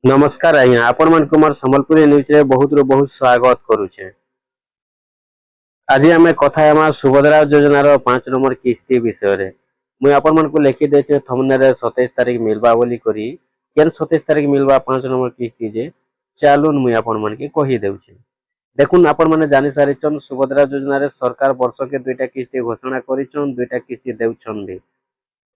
नमस्कार आज्ञा आपण मन कुमार संबलपुरी न्यूज रे बहुत रो बहुत स्वागत करूछे। आज आम कथा हेमा सुभद्रा योजनार 5 नंबर किस्ती विषय रे। मुई आपण मन को लिखि देछे थंबनेल रे 27 तारीख मिलबा बोली करी केन 27 तारीख मिलबा 5 नंबर किस्ती जे चालून मुई आपण मन के कहि देउछे। देखुन आपण माने जानि सारिछन सुभद्रा योजना रे सरकार वर्ष के दुईटा किस्ती घोषणा करिछन, दुईटा किस्ती देउछन भी।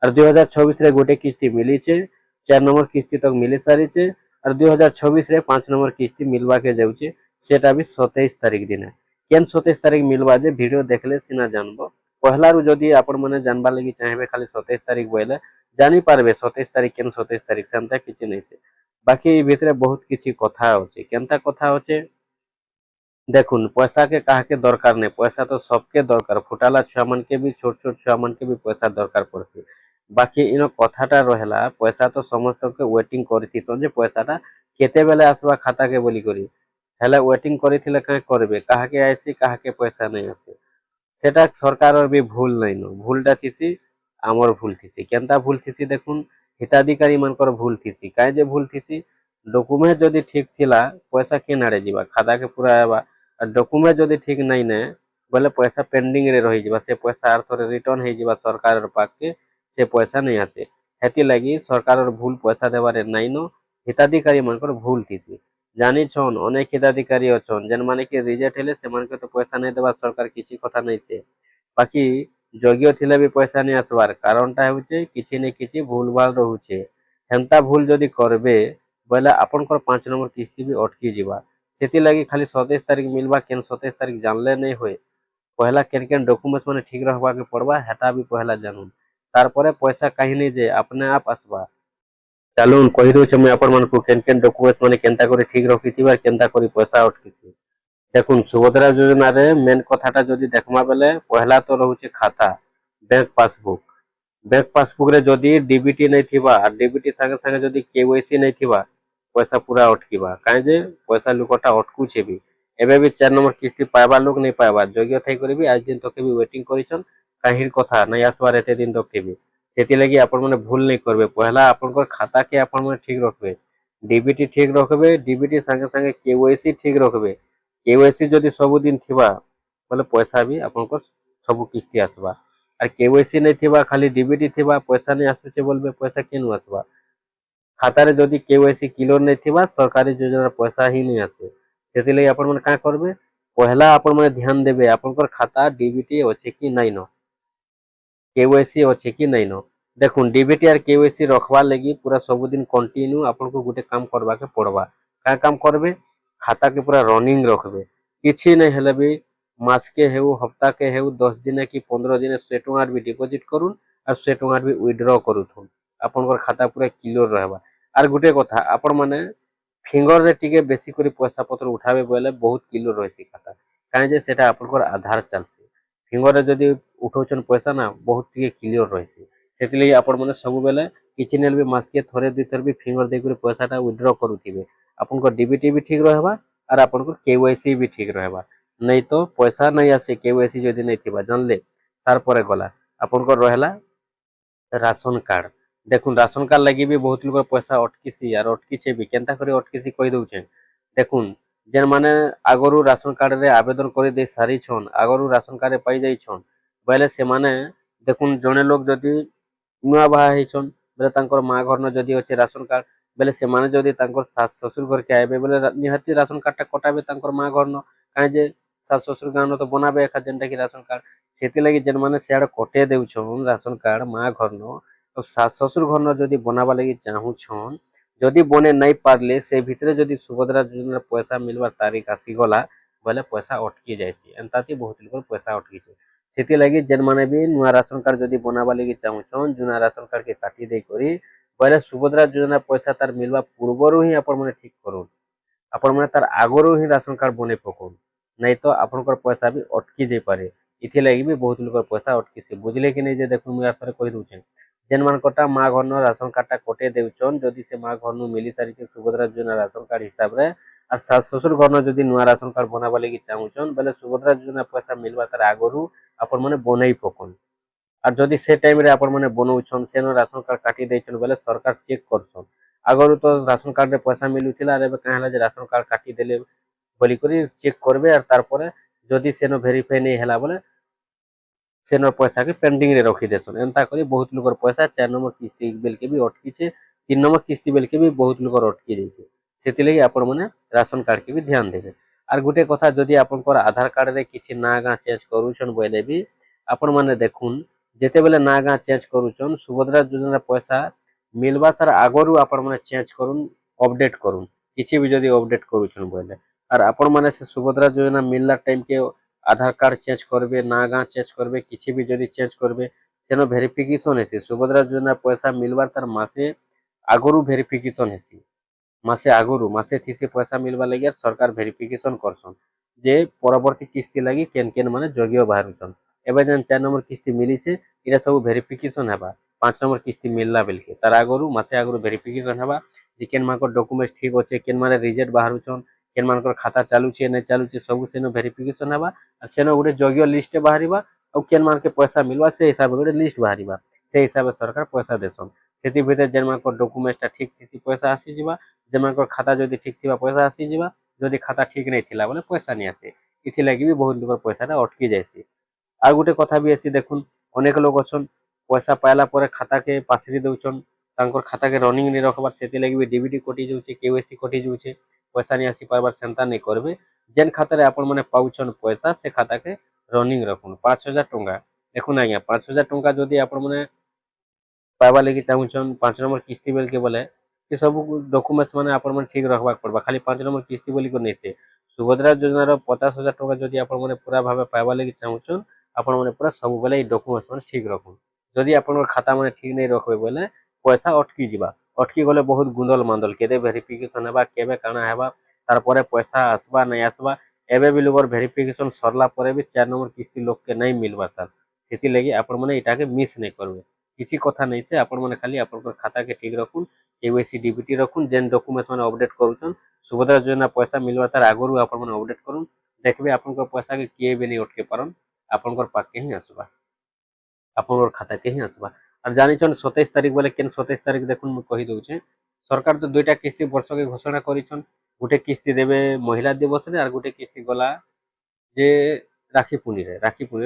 और 2026 रे गोटे किस्ती मिली छे, 4 नंबर किस्ती तक मिली सारी छे और 2026 रे 5 नंबर किस्ती मिलवा के जाउछे सेटा भी 27 तारीख दिन केन 27 तारीख मिलवा जे वीडियो देखले सिना जानबो। पहला रु जदी आपण माने जानबा लागि चाहेबे खाली 27 तारीख बोले जानि पारबे 27 तारीख केन 27 तारीख सेमता किछि नै छे। बाकी भितरे बहुत किछि कथा होचे केनता कथा होचे देखुन पैसा के काहा के दरकार नै, पैसा तो सबके दरकार, फुटाला छुआ मन के भी छोट छोट छुआ मन के भी पैसा दरकार पड़सी। बाकी इन कथाटा रहला पैसा तो समस्त के वेटिंग करथिसन जे पैसाटा केते बेले आसबा खाता के बोली करी हेले वेटिंग करिथिले का करबे काहा के आइसी काहा के पैसा नै आसे सेटा सरकार भी भूल नै न भूलटा थिसी आमर भूल थिसी केनता भूल थिसी देखुन हिताधिकारी मानकर भूल थिसी काहे जे भूल थिसी डॉक्यूमेंट जदी ठीक थिला पैसा के नाड़े जीवा खाता के पूरा आबा डॉक्यूमेंट जदी ठीक नै ने बोले पैसा पेंडिंग रे रही जीवा से पैसा अर्थ रे रिटर्न हे जीवा सरकार पाक के से पैसा नहीं आसे हेती लगी सरकार भूल पैसा देवारे नाइन हिताधिकारी मानकर भूल थीसी जानी छन अनेक हिताधिकारी अछन जेन माने कि रिजेक्ट हेले से माने के तो पैसा नहीं देवा सरकार किछि कथा नहीं से बाकी योग्य थिले भी पैसा नहीं आसबार कारणटा होचे किछि ने किछि भूल भाल रहउचे हेंता भूल जदी करबे बोले आपनकर 5 नंबर किस्ती भी अटकी जीवा सेती लगी खाली 27 तारीख मिलबा केन 27 तारीख जानले नहीं होय पहला केन केन डॉक्यूमेंट्स माने ठीक रहबा के पड़बा हेटा भी पहला जानून तारपरे पैसा कहीं नहीं जे अपने आप आसबा चलून कहि दउछे मैं अपन मन को केन केन डॉक्यूमेंट्स माने केनता करी ठीक रखिथिबा केनता करी पैसा अटकिसी। देखुन सुभद्रा योजना रे मेन कथाटा जदी देखमा बेले पहला तो रहउचे खाता बैंक पासबुक रे जदी डीबीटी नहीं थिबा डीबीटी संगे संगे जदी केवाईसी नहीं थिबा पैसा पूरा अटकीबा काहे जे पैसा लुकटा अटकुचे भी एबे भी 4 नंबर किस्ती पाइबा लोग नहीं पाइबा योग्य थाई करी भी आज दिन तक भी वेटिंग करिछन काहिर कथा नहीं आसबार एते दिन तक भी सेती लगी आपण माने भूल नहीं करबे पहला आपनकर खाता के आपण माने ठीक रखबे डीबीटी ठीक रखबे डीबीटी संगे संगे केवाईसी ठीक रखबे केवाईसी जदी सब दिन थिबा बोले पैसा भी आपनकर सब किस्ती आसबा और केवाईसी नहीं थिबा खाली डीबीटी थिबा पैसा नहीं आसुचे बोलबे पैसा केनु आसबा खाता रे जदी केवाईसी क्लियर नहीं थिबा सरकारी योजना पैसा ही नहीं आसे सेती लगी आपण माने का करबे पहला आपण माने ध्यान देबे आपनकर खाता डीबीटी अछि कि नै न केवाईसी अच्छे कि नहीं न देखुन डीबीटी और केवाईसी रखवा लगी पूरा सब दिन कंटिन्यू आपन को गोटे काम करबा के पड़बा का काम करबे खाता के पूरा रनिंग रखबे किछि नहीं हेले भी मास के हेउ हफ्ता के हेउ 10 दिन कि 15 दिन 100 टଙ୍କା भी डिपॉजिट करूँ और 100 टଙ୍କା भी विथड्रॉ करूथुन आपन खाता पूरा क्लियर रहबा और गोटे कथा आपण माने फिंगर रे टिके बेसी करी पैसा पत्र उठाबे बोले बहुत क्लियर रहसी खाता काहे जे सेटा आपन आधार चलसी फिंगर जदी उठौछन पैसा ना बहुत टिके क्लियर रहसी सेति लई आपण माने सब बेले किछि नेल भी मास के थोरे दुई थर भी फिंगर दे करी पैसाटा विथड्रॉ करूथिबे आपन को डीबीटी भी ठीक रहबा और आपन को केवाईसी भी ठीक रहबा नहीं तो पैसा नहीं आसे केवाईसी जदी नहीं थिबा जानले तार परे गला आपन को रहला राशन कार्ड देखुन राशन कार्ड लगी भी बहुत लोग पैसा अटकिसी यार अटकिछे भी केनता करी अटकिसी कहि दउछे देखुन जेन माने आगरु राशन कार्ड रे आवेदन कर दे सारी छन आगरु राशन कार्ड पाई जाई छन बोले से माने देखुन जने लोग जदी नुआ बाहा हेछन बोले तांकर मां घर न जदी अछि राशन कार्ड बोले से माने जदी तांकर सास ससुर घर के आबे बोले निहाती राशन कार्ड टा कटाबे तांकर मां घर न काहे जे सास ससुर गान न तो बनाबे एखा जेनटा कि राशन कार्ड सेति लागि जेन माने सेआड कटे देउछन राशन कार्ड मां घर न तो सास ससुर घर न जदी बनाबा लागि चाहू छन जदि बने नहीं पारले से भितरे जदि सुभद्रा योजना पैसा मिलवार तारीख आसी गला बोले पैसा अटकी जायसी एंताती बहुत लोग पैसा अटकी छे सेति लागि जेन माने भी नुआ राशन कार्ड जदि बनाबा लागि चाहू छन जुना राशन कार्ड के काटी दे करी बोले सुभद्रा योजना पैसा तार मिलवा पूर्वरु ही आपण माने ठीक करूँ आपण माने तार आगरु ही राशन कार्ड बने पकोन नहीं तो आपनकर पैसा भी अटकी जाय पारे इथि लागि भी बहुत लोग पैसा अटकी से बुझले कि नहीं जे देखु मु यार कहि दउछे जेन मान कटा मां घर न राशन कार्डटा कटे देउछन जदि से मां घर न मिली सारी छे सुभद्रा योजना राशन कार्ड हिसाब रे और सास ससुर घर न जदि नुआ राशन कार्ड बनाबा लागि चाहूछन बोले सुभद्रा योजना पैसा मिलवा तार आगरु आपण माने बनई पकोन আর যদি সে টাইম রে আপন মানে বনউছন সেন রাশন কার্ড কাটি ଦେଇଛন বেলে সরকার চেক করছন। আগରୁ তো রাশন কার্ড রে পয়সা মিলুଥିଲା আর ଏବେ କାଁ ହେଲା ଯେ ରାସନ କାର୍ଡ କାଟି ଦେଲେ बोलिकरी चेक करबे और तारपरे जदि सेनो वेरीफाई नहीं ହେଲା बोले सेनर पैसा के पेंडिंग रे रखी देसन। एंता करी बहुत लोकर पैसा 4 नंबर किस्ती बेल के भी अटकी छे, 3 नंबर किस्ती बेल के भी बहुत लोकर अटकी जाइछे। सेति लगी आपण माने राशन कार्ड के भी ध्यान देबे। आर गुटे कथा जदि आपनकर आधार कार्ड रे किछि ना गां चेंज करूछन बोले भी आपण माने देखुन जेते बेले ना गां चेंज करूछन सुभद्रा योजना पैसा मिलबा तार आगरु आपण माने चेंज करूँ अपडेट करूँ किछि भी जदि अपडेट करूछन बोले और आपण माने से सुभद्रा योजना मिलला टाइम के आधार कार्ड चेंज करबे ना गां चेंज करबे किछि भी जदि चेंज करबे सेनो वेरिफिकेशन हेसी। सुभद्रा योजना पैसा मिलबार तार मासे आगरु वेरिफिकेशन हेसी। मासे आगरु मासे थीसे पैसा मिलबा लगी सरकार वेरिफिकेशन करसन जे परवर्ती किस्ती लगी केन केन माने जोग्य बाहरुसन। एबे जन 4 नंबर किस्ती मिली छे इरा सब वेरिफिकेशन हेबा। 5 नंबर किस्ती मिलला बेलके तार आगरु मासे आगरु वेरिफिकेशन हेबा जे केन मानकर डॉक्यूमेंट्स ठीक होचे केन माने रिजेक्ट बाहरुछन केन मानकर खाता चालू छे नै चालू छे सब सेनो वेरिफिकेशन हेबा आ सेनो गुटे जोग्य लिस्ट बाहरिबा और केन मान के पैसा मिलबा से हिसाब गुटे लिस्ट बाहरिबा से हिसाब सरकार पैसा देसन। सेति भितर जेन मानकर डॉक्यूमेंट्स ता ठीक थिसी पैसा आसी जिबा जे मानकर खाता जदि ठीक थिबा पैसा आसी जिबा जदि खाता ठीक नै थिला बोले पैसा नै आसे। इथि लागि भी बहुत लोकर पैसा अटकी जायसी। आ गुटे कथा भी ऐसी देखुन अनेक लोग अछन पैसा पाइला परे खाता के पासरी दउछन तांकर खाता के रनिंग नहीं रखबार सेति लागि भी डीबीटी कटि जाउछे केवाईसी कटि जाउछे पैसा नहीं आसी पारबार सेंता नहीं करबे। जेन खाता रे आपण माने पाउछन पैसा से खाता के रनिंग रखुन 5000 टंका देखुन आज्ञा 5000 टंका जदि आपण माने पाइबा लगी चाहूछन 5 नंबर किस्ती बेल के बोले कि सब डॉक्यूमेंट्स माने आपण माने ठीक रखबा पड़बा खाली 5 नंबर किस्ती बोली को नहीं से सुभद्रा योजना रो 50000 टंका जदि आपण माने पूरा भाबे पाइबा लगी चाहूछन आपण माने पूरा सब बेले डॉक्यूमेंट्स माने ठीक रखुन। जदि आपण खाता माने ठीक नहीं रखबे बोले पैसा अटकी जिबा अटकी गले बहुत गुंदल मांदल केदे वेरिफिकेशन हेबा केबे काना हेबा तार परे पैसा आसबा नहीं आसबा एबे भी लोगर वेरिफिकेशन सरला परे भी 4 नंबर किस्ती लोग के नहीं मिलबा तार सेति लगी आपण माने इटा के मिस नहीं करबे। किसी कथा नहीं से आपण माने खाली आपण खाता के ठीक रखुन केवाईसी डीबीटी रखुन जेन डॉक्यूमेंट्स माने अपडेट करूछन सुभद्रा योजना पैसा मिलबा तार आगरु आपण माने अपडेट करूँ देखबे आपण पैसा के किए भी नहीं अटके पारन आपण पाके ही आसबा आपन खाता के ही आसबा। और जानिछन 27 तारीख बोले केन 27 तारीख देखुन मु कहि दउछे सरकार तो दुईटा किस्ती वर्ष के घोषणा करिछन गुटे किस्ती देबे महिला दिवस रे और गुटे किस्ती गला जे राखी पुनी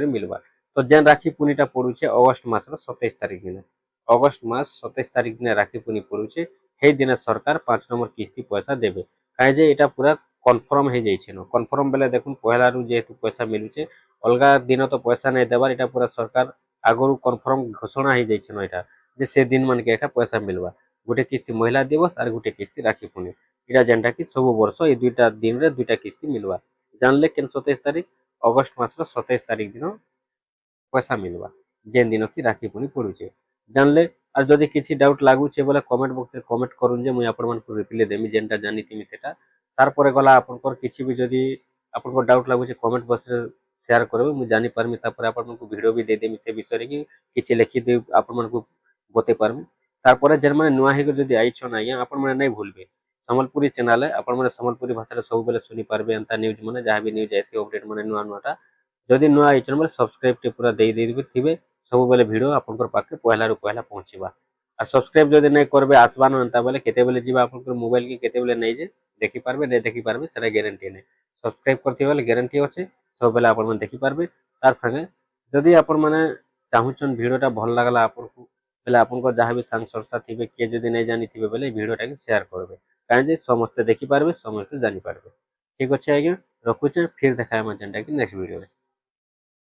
रे मिलबा। तो जेन राखी पुनीटा पड़ुछे अगस्त मास 27 तारीख दिन अगस्त मास 27 तारीख दिन राखी पुनी पड़ुछे हे दिन सरकार 5 नंबर किस्ती पैसा देबे काहे जे एटा पूरा कन्फर्म हे जाइछे न कन्फर्म बेले देखुन पहला रु जेतु पैसा मिलुछे अलगा दिन तो पैसा नहीं देबार एटा पूरा सरकार आगरु कन्फर्म घोषणा हे जाइछे न एटा जे से दिन मन के एटा पैसा मिलबा गुटे किस्ती महिला दिवस और गुटे किस्ती राखी पुनी एटा जेनटा कि सब वर्ष ए दुईटा दिन रे दुईटा किस्ती मिलबा। जानले केन 27 तारीख अगस्त मास 27 तारीख दिन पैसा मिलबा जेन दिन की राखी पुनी पड़ुछे जानले। और जदि किसी डाउट लागुछे बोले कमेंट बॉक्स रे कमेंट करूँ जे मुई आपण मन को रिप्लाई देमी जेनटा जानी थिमी सेटा तार परे गला आपनकर किछि भी जदि आपनकर डाउट लागुछे कमेंट बॉक्स रे शेयर करबे मुई जानि पारमी तापर आपण मन को वीडियो भी दे देमी से विषय रे कि किछि लिखि दे आपण मन को बते पारमी। तार परे जेन माने नुआ हे जदि आइछन आज्ञा आपण माने नहीं भूलबे संबलपुरी चैनल है आपण माने संबलपुरी भाषा रे सब बेले सुनी पारबे एंता न्यूज माने जहां भी न्यूज आसी अपडेट माने नुआ नुआटा जदि नुआ आइछन बोले सब्सक्राइब टे पूरा दे देबे थिबे सब बेले वीडियो आपनकर पाखे पहला रु पहला पहुंचीबा। आ सब्सक्राइब जदि नहीं करबे आसबा न एंता बोले केते बेले जीवा आपनकर मोबाइल के केते बेले नहीं जे देखि पारबे नहीं देखि पारबे सेटा गारंटी नहीं सब्सक्राइब करथि बोले गारंटी अछि सब बेले आपण मन देखि पारबे। तार संगे जदि आपण माने चाहुचन वीडियोटा भल लागला आपण को बेले आपनकर जहां भी सांग सरसा थिबे के जदि नहीं जानि थिबे बोले वीडियोटा के शेयर करबे काहे जे समस्त देखि पारबे समस्त जानि पारबे। ठीक अछि आज्ञा रखुचे फिर देखाय हम जेनटा कि नेक्स्ट वीडियो रे।